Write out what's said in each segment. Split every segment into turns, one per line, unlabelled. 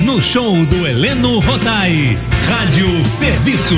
no show do Heleno Rotai. Rádio Serviço.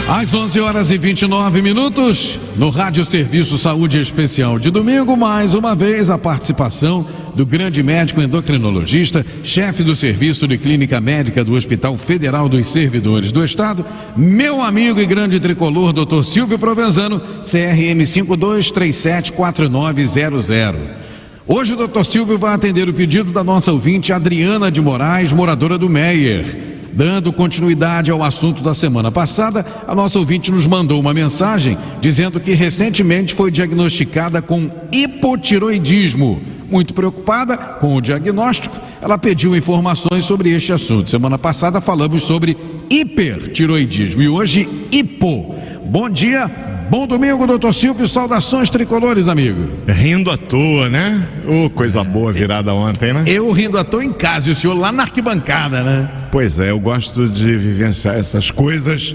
Às 11h29, no Rádio Serviço Saúde Especial de domingo, mais uma vez a participação do grande médico endocrinologista, chefe do Serviço de Clínica Médica do Hospital Federal dos Servidores do Estado, meu amigo e grande tricolor, Dr. Silvio Provenzano, CRM 52374900. Hoje o Dr. Silvio vai atender o pedido da nossa ouvinte Adriana de Moraes, moradora do Meier. Dando continuidade ao assunto da semana passada, a nossa ouvinte nos mandou uma mensagem dizendo que recentemente foi diagnosticada com hipotiroidismo. Muito preocupada com o diagnóstico, ela pediu informações sobre este assunto. Semana passada falamos sobre hipertiroidismo e hoje hipo. Bom dia, bom domingo, doutor Silvio, saudações tricolores, amigo.
Rindo à toa, né? Coisa boa virada ontem, né?
Eu rindo à toa em casa e o senhor lá na arquibancada, né?
Pois é, eu gosto de vivenciar essas coisas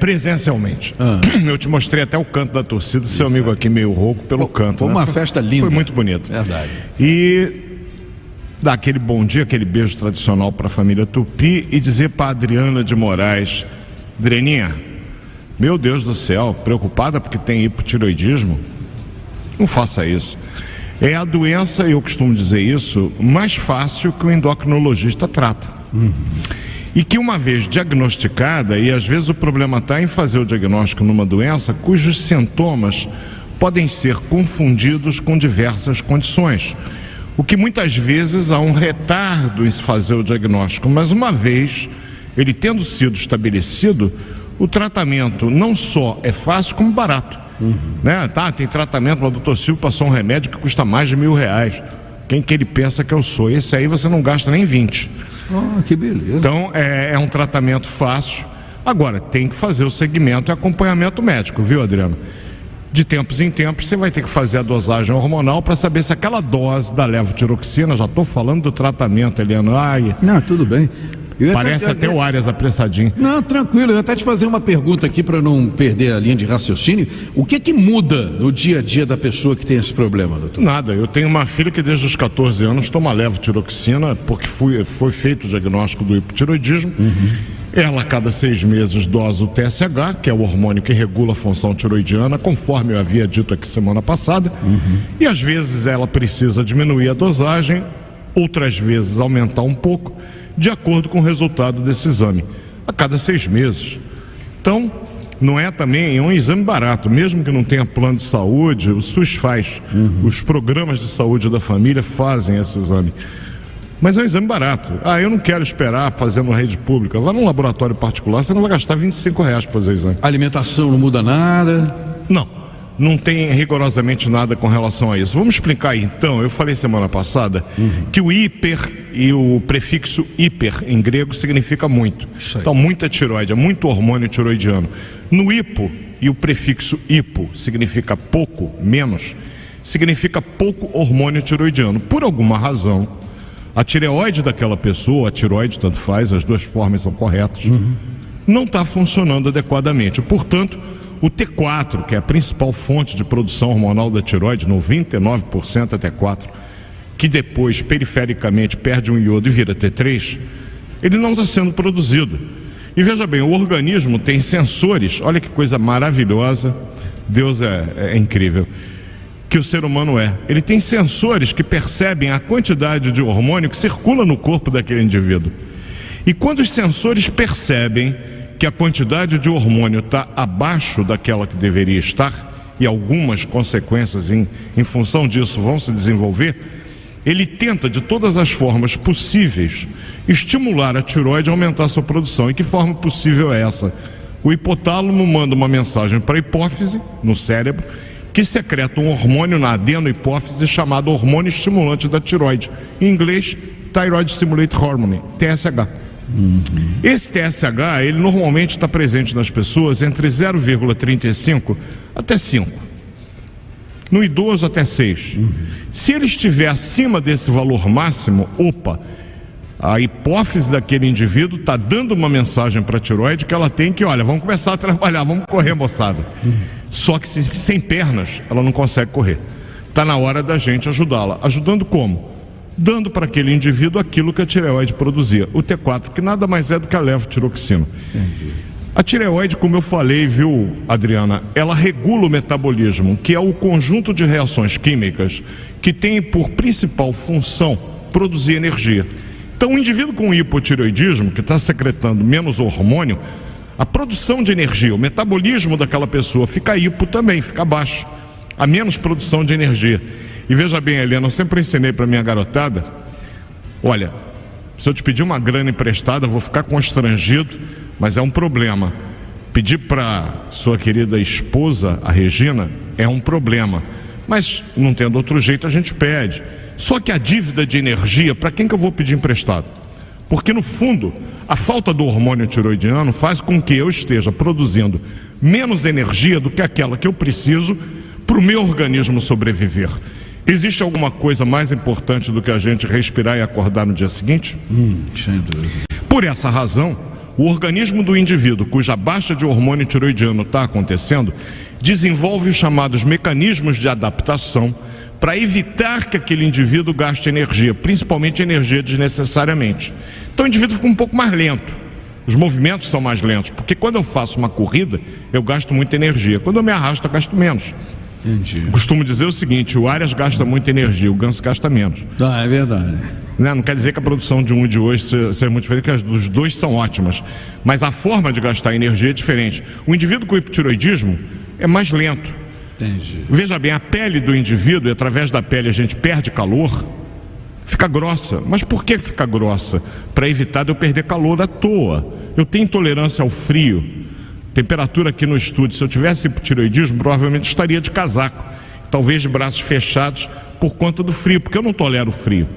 presencialmente. Eu te mostrei até o canto da torcida, seu amigo aqui meio rouco pelo canto.
Foi uma festa linda.
Foi muito bonito.
Verdade.
E dar aquele bom dia, aquele beijo tradicional para a família Tupi e dizer para Adriana de Moraes: Adrianinha, meu Deus do céu, preocupada porque tem hipotiroidismo? Não faça isso. É a doença, eu costumo dizer isso, mais fácil que o endocrinologista trata. E que uma vez diagnosticada, e às vezes o problema está em fazer o diagnóstico numa doença cujos sintomas podem ser confundidos com diversas condições. O que muitas vezes há um retardo em se fazer o diagnóstico, mas uma vez ele tendo sido estabelecido, o tratamento não só é fácil como barato. Né? Tem tratamento, o doutor Silvio passou um remédio que custa mais de R$1.000. Quem que ele pensa que eu sou? Esse aí você não gasta nem 20.
Que beleza.
Então é um tratamento fácil. Agora, tem que fazer o segmento e acompanhamento médico, viu, Adriano? De tempos em tempos você vai ter que fazer a dosagem hormonal para saber se aquela dose da levotiroxina, já estou falando do tratamento, Eliana.
Não, tudo bem.
Parece até o Arias apressadinho.
Não, tranquilo, eu ia até te fazer uma pergunta aqui para não perder a linha de raciocínio. O que muda no dia a dia da pessoa que tem esse problema, doutor?
Nada, eu tenho uma filha que desde os 14 anos toma levotiroxina porque foi feito o diagnóstico do hipotiroidismo. Ela a cada 6 meses dosa o TSH, que é o hormônio que regula a função tiroidiana, conforme eu havia dito aqui semana passada. E às vezes ela precisa diminuir a dosagem, outras vezes aumentar um pouco, de acordo com o resultado desse exame, a cada 6 meses. Então, não é também um exame barato, mesmo que não tenha plano de saúde, o SUS faz, os programas de saúde da família fazem esse exame. Mas é um exame barato. Eu não quero esperar fazer numa rede pública. Vá num laboratório particular, você não vai gastar R$25 para fazer o exame.
A alimentação não muda nada?
Não tem rigorosamente nada com relação a isso. Vamos explicar aí, então. Eu falei semana passada que o hiper e o prefixo hiper em grego significa muito. Então, muita tiroide, é muito hormônio tiroidiano. No hipo, e o prefixo hipo significa pouco, menos, significa pouco hormônio tiroidiano. Por alguma razão, a tireoide daquela pessoa, a tiroide, tanto faz, as duas formas são corretas, não está funcionando adequadamente. Portanto, o T4, que é a principal fonte de produção hormonal da tireoide, 99% é T4, que depois perifericamente perde um iodo e vira T3, ele não está sendo produzido. E veja bem, o organismo tem sensores, olha que coisa maravilhosa, Deus é incrível, que o ser humano é. Ele tem sensores que percebem a quantidade de hormônio que circula no corpo daquele indivíduo. E quando os sensores percebem que a quantidade de hormônio está abaixo daquela que deveria estar, e algumas consequências em função disso vão se desenvolver, ele tenta de todas as formas possíveis estimular a tireoide a aumentar sua produção. E que forma possível é essa? O hipotálamo manda uma mensagem para a hipófise, no cérebro, que secreta um hormônio na adenohipófise chamado hormônio estimulante da tireoide, em inglês Thyroid Stimulate Hormone, TSH. Esse TSH, ele normalmente está presente nas pessoas entre 0,35 até 5. No idoso até 6. Se ele estiver acima desse valor máximo, a hipófise daquele indivíduo está dando uma mensagem para a tireoide que ela tem que, olha, vamos começar a trabalhar, vamos correr, moçada. Só que sem pernas, ela não consegue correr. está na hora da gente ajudá-la. Ajudando como? Dando para aquele indivíduo aquilo que a tireoide produzia, o T4, que nada mais é do que a levotiroxina. A tireoide, como eu falei, viu, Adriana, ela regula o metabolismo, que é o conjunto de reações químicas que tem por principal função produzir energia. Então, o indivíduo com hipotireoidismo, que está secretando menos hormônio, a produção de energia, o metabolismo daquela pessoa fica hipo também, fica baixo. Há menos produção de energia. E veja bem, Helena, eu sempre ensinei para minha garotada, olha, se eu te pedir uma grana emprestada, eu vou ficar constrangido, mas é um problema. Pedir para sua querida esposa, a Regina, é um problema. Mas, não tendo outro jeito, a gente pede. Só que a dívida de energia, para quem que eu vou pedir emprestado? Porque, no fundo, a falta do hormônio tiroidiano faz com que eu esteja produzindo menos energia do que aquela que eu preciso para o meu organismo sobreviver. Existe alguma coisa mais importante do que a gente respirar e acordar no dia seguinte?
Sem dúvida.
Por essa razão, o organismo do indivíduo cuja baixa de hormônio tiroidiano está acontecendo, desenvolve os chamados mecanismos de adaptação para evitar que aquele indivíduo gaste energia, principalmente energia desnecessariamente. Então o indivíduo fica um pouco mais lento, os movimentos são mais lentos, porque quando eu faço uma corrida, eu gasto muita energia, quando eu me arrasto, eu gasto menos.
Entendi.
Costumo dizer o seguinte, o Arias gasta muita energia, o Ganso gasta menos.
É verdade.
Não quer dizer que a produção de um e de hoje seja muito diferente, porque os dois são ótimas, mas a forma de gastar energia é diferente. O indivíduo com hipotireoidismo é mais lento.
Entendi.
Veja bem, a pele do indivíduo, e através da pele a gente perde calor, fica grossa. Mas por que fica grossa? Para evitar de eu perder calor à toa. Eu tenho intolerância ao frio. Temperatura aqui no estúdio, se eu tivesse hipotireoidismo, provavelmente estaria de casaco, talvez de braços fechados por conta do frio, porque eu não tolero o frio.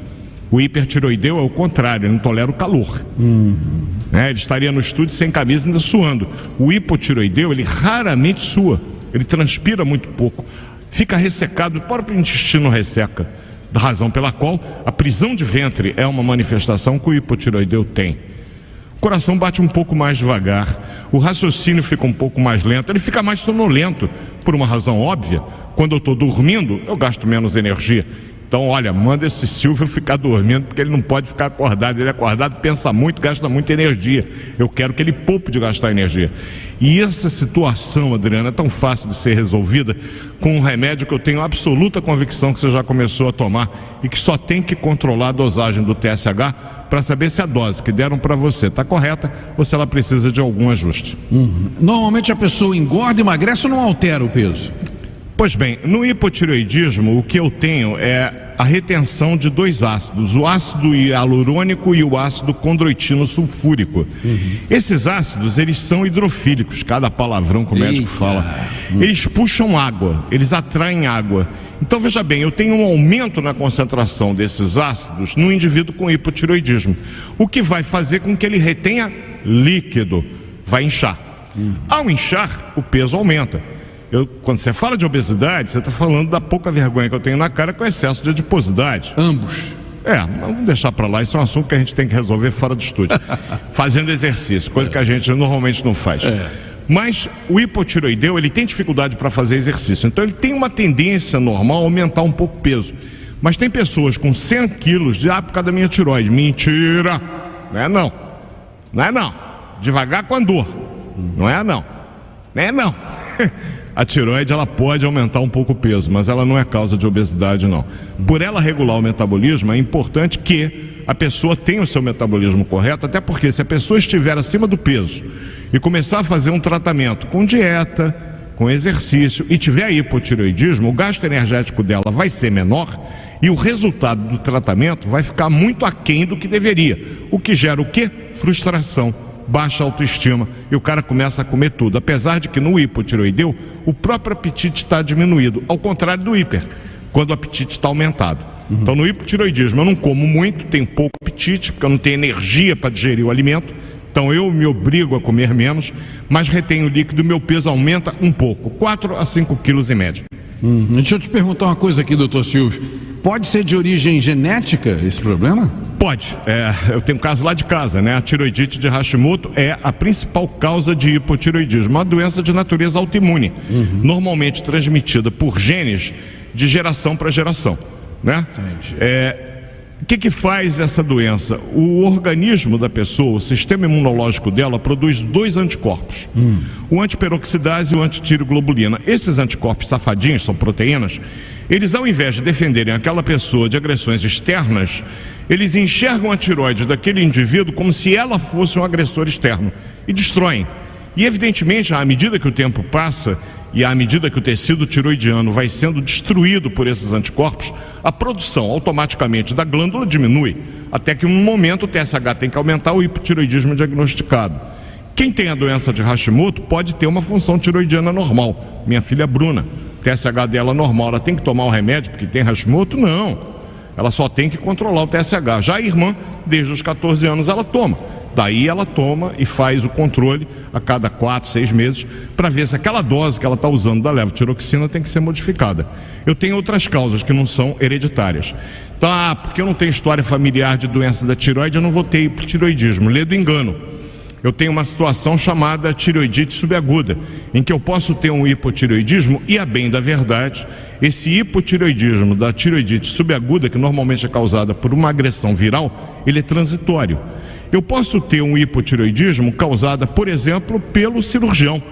O hipertireoideu é o contrário, ele não tolera o calor. Ele estaria no estúdio sem camisa ainda suando. O hipotireoideu, ele raramente sua, ele transpira muito pouco, fica ressecado, o próprio intestino resseca, da razão pela qual a prisão de ventre é uma manifestação que o hipotireoideu tem. O coração bate um pouco mais devagar, o raciocínio fica um pouco mais lento, ele fica mais sonolento, por uma razão óbvia. Quando eu estou dormindo, eu gasto menos energia. Então, olha, manda esse Silvio ficar dormindo, porque ele não pode ficar acordado. Ele é acordado, pensa muito, gasta muita energia. Eu quero que ele poupe de gastar energia. E essa situação, Adriana, é tão fácil de ser resolvida com um remédio que eu tenho absoluta convicção que você já começou a tomar e que só tem que controlar a dosagem do TSH para saber se a dose que deram para você está correta ou se ela precisa de algum ajuste.
Normalmente a pessoa engorda, emagrece ou não altera o peso?
Pois bem, no hipotireoidismo o que eu tenho é a retenção de dois ácidos, o ácido hialurônico e o ácido condroitino sulfúrico. Esses ácidos, eles são hidrofílicos, cada palavrão que o médico fala. Eles puxam água, eles atraem água. Então veja bem, eu tenho um aumento na concentração desses ácidos no indivíduo com hipotireoidismo, o que vai fazer com que ele retenha líquido, vai inchar. Ao inchar, o peso aumenta. Quando você fala de obesidade, você está falando da pouca vergonha que eu tenho na cara com excesso de adiposidade.
Ambos.
Mas vamos deixar para lá, isso é um assunto que a gente tem que resolver fora do estúdio. Fazendo exercício, coisa que a gente normalmente não faz. Mas o hipotireoideu, ele tem dificuldade para fazer exercício, então ele tem uma tendência normal a aumentar um pouco o peso. Mas tem pessoas com 100 quilos de por causa da minha tireoide. Mentira! Não é não. Não é não. Devagar com a dor. Não é não. Não é não. A tireoide, ela pode aumentar um pouco o peso, mas ela não é causa de obesidade, não. Por ela regular o metabolismo, é importante que a pessoa tenha o seu metabolismo correto, até porque se a pessoa estiver acima do peso e começar a fazer um tratamento com dieta, com exercício e tiver hipotireoidismo, o gasto energético dela vai ser menor e o resultado do tratamento vai ficar muito aquém do que deveria. O que gera o quê? Frustração, baixa autoestima, e o cara começa a comer tudo, apesar de que no hipotireoideu o próprio apetite está diminuído, ao contrário do hiper, quando o apetite está aumentado. Então no hipotireoidismo eu não como muito, tenho pouco apetite, porque eu não tenho energia para digerir o alimento, então eu me obrigo a comer menos, mas retenho líquido, meu peso aumenta um pouco, 4 a 5 quilos em média.
Deixa eu te perguntar uma coisa aqui, doutor Silvio. Pode ser de origem genética esse problema?
Pode. Eu tenho um caso lá de casa, né? A tiroidite de Hashimoto é a principal causa de hipotireoidismo, uma doença de natureza autoimune, normalmente transmitida por genes de geração para geração, né? O que faz essa doença? O organismo da pessoa, o sistema imunológico dela produz 2 anticorpos, o antiperoxidase e o antitiroglobulina. Esses anticorpos safadinhos, são proteínas, eles, ao invés de defenderem aquela pessoa de agressões externas, eles enxergam a tireoide daquele indivíduo como se ela fosse um agressor externo e destroem. E evidentemente, à medida que o tempo passa e à medida que o tecido tiroidiano vai sendo destruído por esses anticorpos, a produção automaticamente da glândula diminui, até que em um momento o TSH tem que aumentar, o hipotireoidismo diagnosticado. Quem tem a doença de Hashimoto pode ter uma função tiroidiana normal. Minha filha Bruna, o TSH dela normal, ela tem que tomar o remédio porque tem Hashimoto? Não, ela só tem que controlar o TSH. Já a irmã, desde os 14 anos, ela toma. Daí ela toma e faz o controle a cada 4, 6 meses para ver se aquela dose que ela está usando da levotiroxina tem que ser modificada. Eu tenho outras causas que não são hereditárias. Tá, porque eu não tenho história familiar de doença da tireoide, eu não vou ter hipotireoidismo. Lê do engano. Eu tenho uma situação chamada tireoidite subaguda, em que eu posso ter um hipotireoidismo e, a bem da verdade, esse hipotireoidismo da tireoidite subaguda, que normalmente é causada por uma agressão viral, ele é transitório. Eu posso ter um hipotireoidismo causado, por exemplo, pelo cirurgião.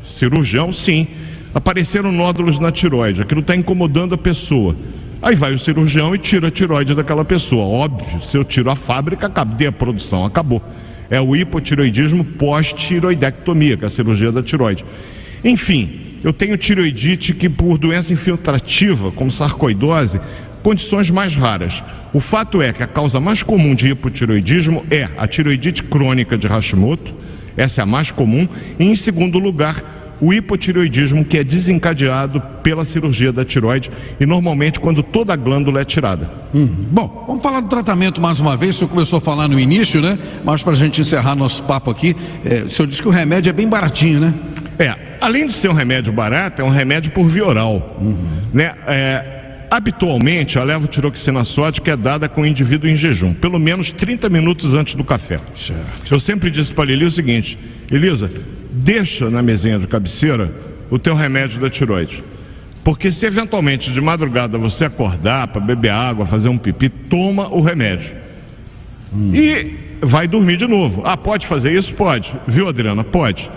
Cirurgião, sim. Apareceram nódulos na tireoide, aquilo está incomodando a pessoa. Aí vai o cirurgião e tira a tireoide daquela pessoa. Óbvio, se eu tiro a fábrica, acabei a produção, acabou. É o hipotireoidismo pós-tireoidectomia, que é a cirurgia da tireoide. Enfim, eu tenho tireoidite que, por doença infiltrativa, como sarcoidose, condições mais raras. O fato é que a causa mais comum de hipotireoidismo é a tireoidite crônica de Hashimoto, essa é a mais comum, e em segundo lugar, o hipotireoidismo que é desencadeado pela cirurgia da tireoide e normalmente quando toda a glândula é tirada.
Bom, vamos falar do tratamento mais uma vez. O senhor começou a falar no início, né? Mas para a gente encerrar nosso papo aqui, o senhor disse que o remédio é bem baratinho, né?
Além de ser um remédio barato, é um remédio por via oral, né? Habitualmente, a levotiroxina sódica é dada com o indivíduo em jejum, pelo menos 30 minutos antes do café.
Certo.
Eu sempre disse para a Lili o seguinte: Elisa, deixa na mesinha de cabeceira o teu remédio da tireoide. Porque se eventualmente de madrugada você acordar para beber água, fazer um pipi, toma o remédio. E vai dormir de novo. Ah, pode fazer isso? Pode. Viu, Adriana? Pode.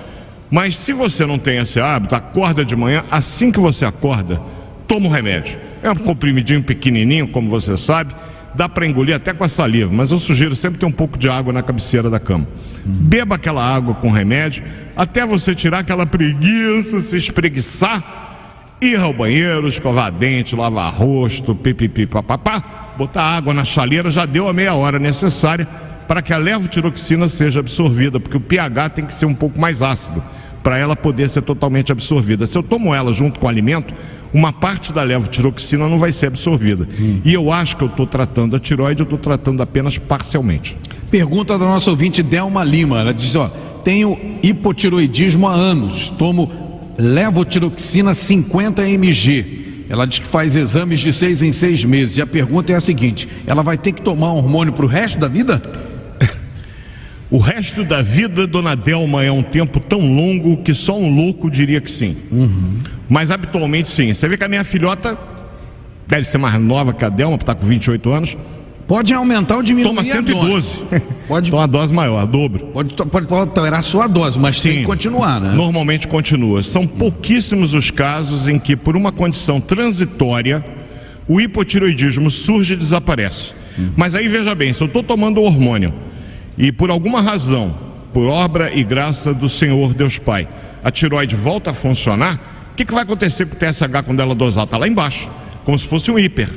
Mas se você não tem esse hábito, acorda de manhã, assim que você acorda, toma o remédio. É um comprimidinho pequenininho, como você sabe, dá para engolir até com a saliva, mas eu sugiro sempre ter um pouco de água na cabeceira da cama. Beba aquela água com remédio, até você tirar aquela preguiça, se espreguiçar, ir ao banheiro, escovar dente, lavar rosto, pipipi, papapá, botar água na chaleira, já deu a meia hora necessária para que a levotiroxina seja absorvida, porque o pH tem que ser um pouco mais ácido, para ela poder ser totalmente absorvida. Se eu tomo ela junto com o alimento, uma parte da levotiroxina não vai ser absorvida. E eu acho que eu estou tratando a tireoide, eu estou tratando apenas parcialmente.
Pergunta da nossa ouvinte Delma Lima. Ela diz, tenho hipotireoidismo há anos, tomo levotiroxina 50 mg. Ela diz que faz exames de 6 em 6 meses. E a pergunta é a seguinte: ela vai ter que tomar um hormônio para o resto da vida?
O resto da vida, dona Delma, é um tempo tão longo que só um louco diria que sim. Mas habitualmente sim. Você vê que a minha filhota deve ser mais nova que a Delma, está com 28 anos.
Pode aumentar ou diminuir.
Toma 112.
Pode
toma uma dose maior, a dobro.
Pode tolerar a sua dose, mas sim, tem que continuar, né?
Normalmente continua. São pouquíssimos os casos em que, por uma condição transitória, o hipotireoidismo surge e desaparece. Mas aí veja bem, se eu estou tomando o hormônio e por alguma razão, por obra e graça do Senhor Deus Pai, a tireoide volta a funcionar, o que vai acontecer com o TSH quando ela dosar? Está lá embaixo, como se fosse um hiper.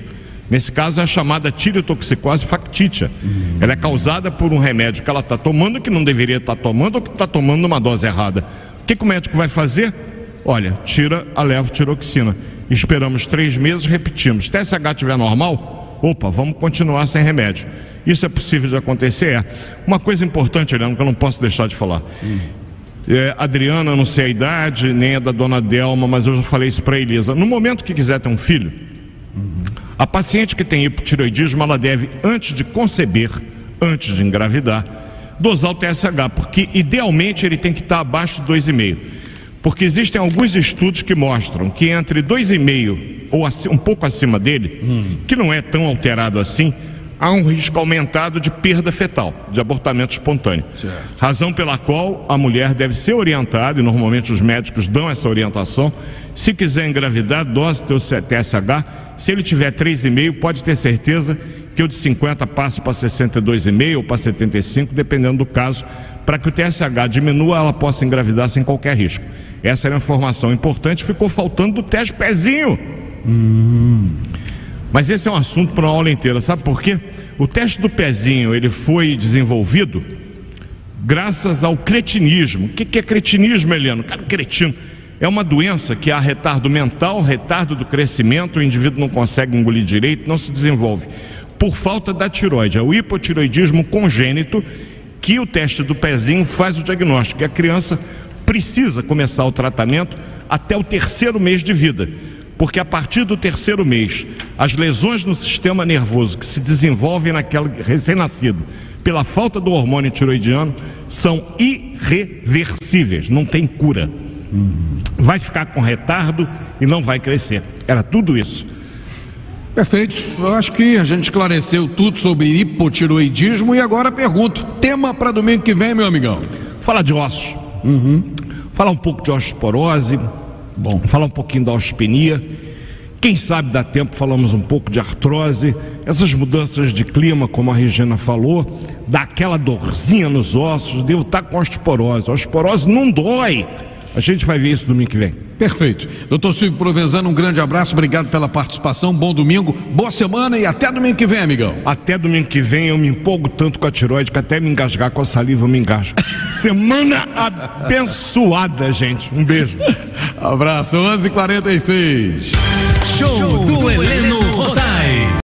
Nesse caso é a chamada tireotoxicose factícia. Ela é causada por um remédio que ela está tomando que não deveria estar tomando, ou que está tomando numa dose errada. O que o médico vai fazer? Olha, tira a levotiroxina. Esperamos 3 meses, repetimos. Se TSH estiver normal, opa, vamos continuar sem remédio. Isso é possível de acontecer? Uma coisa importante, Helena, que eu não posso deixar de falar. Adriana, não sei a idade, nem a da dona Delma, mas eu já falei isso para a Elisa. No momento que quiser ter um filho, a paciente que tem hipotireoidismo, ela deve, antes de conceber, antes de engravidar, dosar o TSH, porque idealmente ele tem que estar abaixo de 2,5. Porque existem alguns estudos que mostram que entre 2,5 ou um pouco acima dele, que não é tão alterado assim, há um risco aumentado de perda fetal, de abortamento espontâneo. Certo. Razão pela qual a mulher deve ser orientada, e normalmente os médicos dão essa orientação, se quiser engravidar, dose TSH, se ele tiver 3,5, pode ter certeza que o de 50 passe para 62,5 ou para 75, dependendo do caso, para que o TSH diminua, ela possa engravidar sem qualquer risco. Essa era uma informação importante, ficou faltando do teste pezinho. Mas esse é um assunto para uma aula inteira, sabe por quê? O teste do pezinho, ele foi desenvolvido graças ao cretinismo. O que é cretinismo, Eliano? Cara, cretino é uma doença que há retardo mental, retardo do crescimento, o indivíduo não consegue engolir direito, não se desenvolve por falta da tireoide. É o hipotireoidismo congênito, que o teste do pezinho faz o diagnóstico, e a criança precisa começar o tratamento até o 3º mês de vida, porque a partir do 3º mês, as lesões no sistema nervoso que se desenvolvem naquele recém-nascido pela falta do hormônio tiroidiano são irreversíveis, não tem cura. Vai ficar com retardo e não vai crescer. Era tudo isso.
Perfeito, eu acho que a gente esclareceu tudo sobre hipotiroidismo e agora pergunto, tema para domingo que vem, meu amigão?
Falar de ossos, falar um pouco de osteoporose, falar um pouquinho da osteopenia, quem sabe dá tempo, falamos um pouco de artrose, essas mudanças de clima, como a Regina falou, dá aquela dorzinha nos ossos, devo estar com osteoporose, a osteoporose não dói. A gente vai ver isso domingo que vem.
Perfeito. Doutor Silvio Provenzano, um grande abraço, obrigado pela participação, bom domingo, boa semana e até domingo que vem, amigão.
Até domingo que vem, eu me empolgo tanto com a tireoide que até me engasgar com a saliva eu me engasgo. Semana abençoada, gente. Um beijo.
Abraço, 11h46.
Show